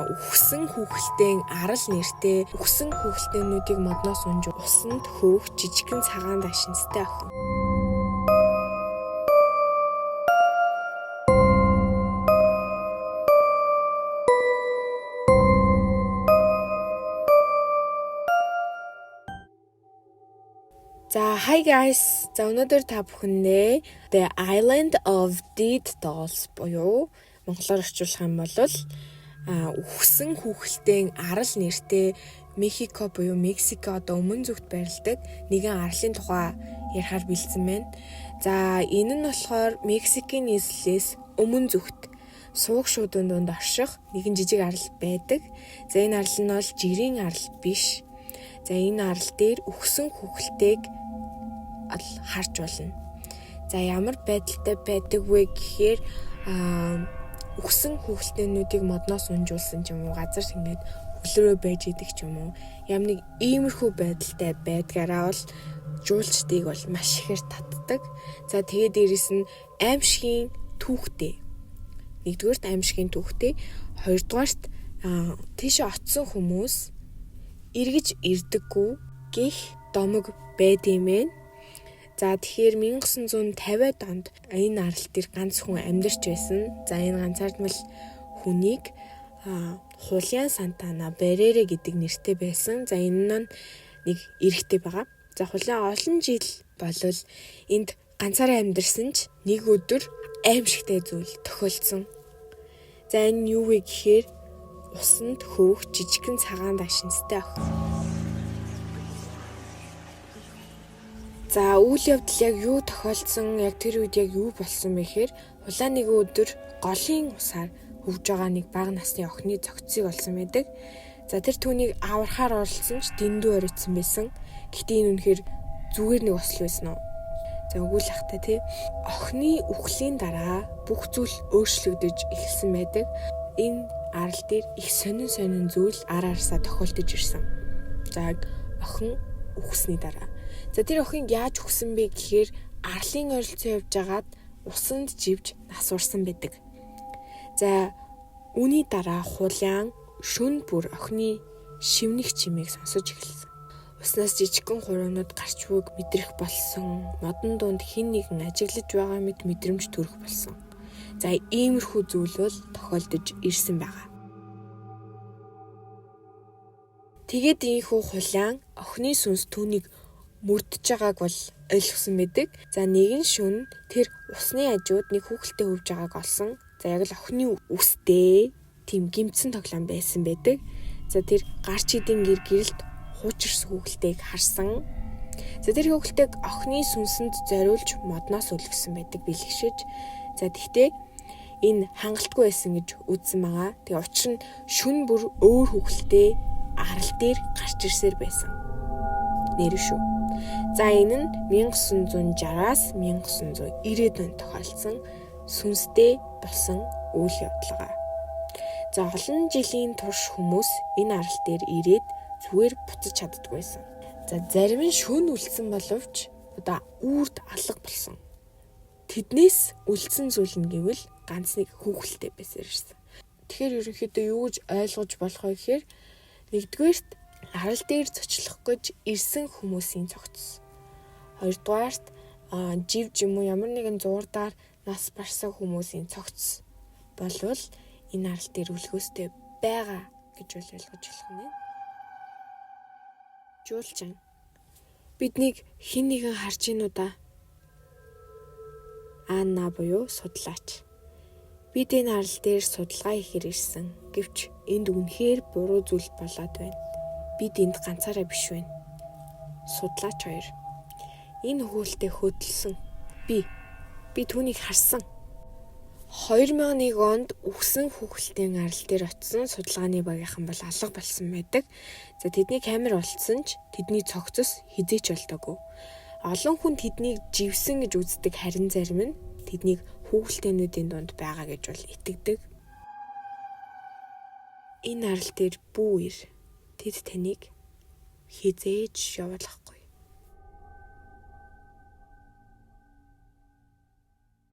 үхсэн хүүхэлдэйн арал нэртэй үхсэн хүүхэлдэйнүүдийг модноос унж усанд хөөх жижигхэн цагаан дашинстай охин. За hi guys. За өнөөдөр та бүхэндээ The Island of Dead Dolls буюу монголоор орчуулах юм бол үхсэн хүүхэлдэйн арал нэртэй Мехико буюу Мексик одоо өмнө зүгт байрладаг нэгэн арлын тухай ярихаар бэлдсэн байна. За энэ нь болохоор Мексикийн нийслэлээс өмнө зүгт сууг шуудын дунд орших нэгэн жижиг арал байдаг. За энэ арал нь бол жирийн арал биш. За энэ арал дээр үхсэн хүүхэлдэйг харж болно. За ямар байдалтай байдаг вэ гэхээр үхсэн хүүхэлдэйнүүдийг модноос унжуулсан ч юм уу, газар ингээд хөлрөө байж идэг ч юм уу. Ямар нэг иймэрхүү байдалтай байдгаараа бол жуулчдыг бол маш ихээр татдаг. За тэгээд дээрэс нь аимшигын түүхтэй. Нэгдүгээрт аимшигын түүхтэй, хоёрдугаарт тийшээ очисон хүмүүс эргэж ирдэггүй гэх домог байдığımэн. За тэгэхээр 1950-ад онд энэ арал дээр ганц хүн амьдарч байсан. За энэ ганцаардмал хүнийг Хулиан Сантана Берере гэдэг нэртэй байсан. За энэ нь нэг эрэгтэй байгаа. За Хулиан олон жил болвол энд ганцаараа амьдарсан ч нэг өдөр аимшигтай зүйл тохиолдсон. За энэ юу вэ гэхээр усанд хөөх жижигхэн цагаан дашинстай охин. За үйл явдал яг юу тохиолдсон, яг тэр үед яг юу болсон бэ гэхээр Хулиан нэг өдөр голын усаар хөвж байгаа нэг бага насны охины зохицыг олсон байдаг. За тэр түүнийг аврахаар оролцсон ч дэндүү оройцсон байсан. Гэхдээ энэ үнэхээр зүгээр нэг осол байсан уу? За өгүүл ахтай тий. Охины үхлийн дараа бүх зүйл өөрчлөгдөж эхэлсэн байдаг. Энэ арал дээр их сонин зүйл араасаа тохиолдож ирсэн. За охин үхсний дараа. За тэр охин яаж үхсэн бэ гэхээр арлын ойролцоо явж агаад усанд живж нас урсан байдаг. За үүний дараа Хулиан шөнө бүр охины шивнэх чимээг сонсож эхэлсэн. Уснаас жижигхэн хуруунууд гарч буйг мэдрэх болсон. Модон дунд хэн нэгэн ажиглаж байгаа мэт мэдрэмж төрөх болсон. За иймэрхүү зүйл бол тохиолдож ирсэн байгаа. Тэгээд ийхүү Хулиан охины сүнс түүнийг мөрдөж байгааг бол ойлгосон байдаг. За нэгэн шөнө тэр усны хажууд нэг хүүхэлтэй хөвж байгааг олсон. За яг л охины үстэй тийм гимцэн тоглоом байсан байдаг. За тэр гарч идэн гэрэлд хуучирсан хүүхэлтэйг харсан. За тэр хүүхэлтэйг охины сүнсэнд зориулж модноос үлгсэн байдаг бэлгшиж. За тэгтээ энэ хангалтгүй байсан гэж үзсэн байгаа. Тэгээ учир нь шүн бүр өөр хүүхэлтэй арал дээр гарч ирсээр байсан. Нэр шүү. За энэ нь 1960-аас 1990-ад онд тохиолдсон сүнстэй болсон үйл явдал. За олон жилийн турш хүмүүс энэ арал дээр ирээд зүгээр буцаж чаддаггүйсэн. За зарим нь шөнө үлдсэн боловч одоо үрд алга болсон. Тэднээс үлдсэн зүйл нь гэвэл ганц нэг хүүхэлтэй байсаар ирсэн. Тэгэхээр ерөнхийдөө юу гэж ойлгож болох вэ гэхээр нэгдүгээрт арал дээр зочлох гэж ирсэн хүмүүсийн цогц. Хоёрдугаарт жив юм уу ямар нэгэн зуурдаар нас барсан хүмүүсийн цогц болвол энэ арал дээр үлгөөстэй байгаа гэж ойлгож болох нь. Жуулчан биднийг хэн нэгэн харж ийн үү да? Анна буюу судлаач. Бид энэ арал дээр судалгаа хийхээр ирсэн. Гэвч энд үнэхээр буруу зүйл болоод байна. Бид энд ганцаараа биш байна. Судлаач хоёр. Энэ хөлтэй хөдөлсөн. Би түүнийг харсан. 2001 онд үхсэн хүүхэлдэйн арал дээр очисон судалгааны багийнхан бол алга болсон байдаг. За тэдний камер олдсон ч тэдний цогцос хизээч олдоогүй. Олон хүн тэднийг живсэн гэж үздэг, харин зарим нь тэднийг хүүхэлдэйнүүдийн дунд байгаа гэж бол итгэдэг. Энэ арал дээр бүү ир. Тэд таныг хизээж явуулах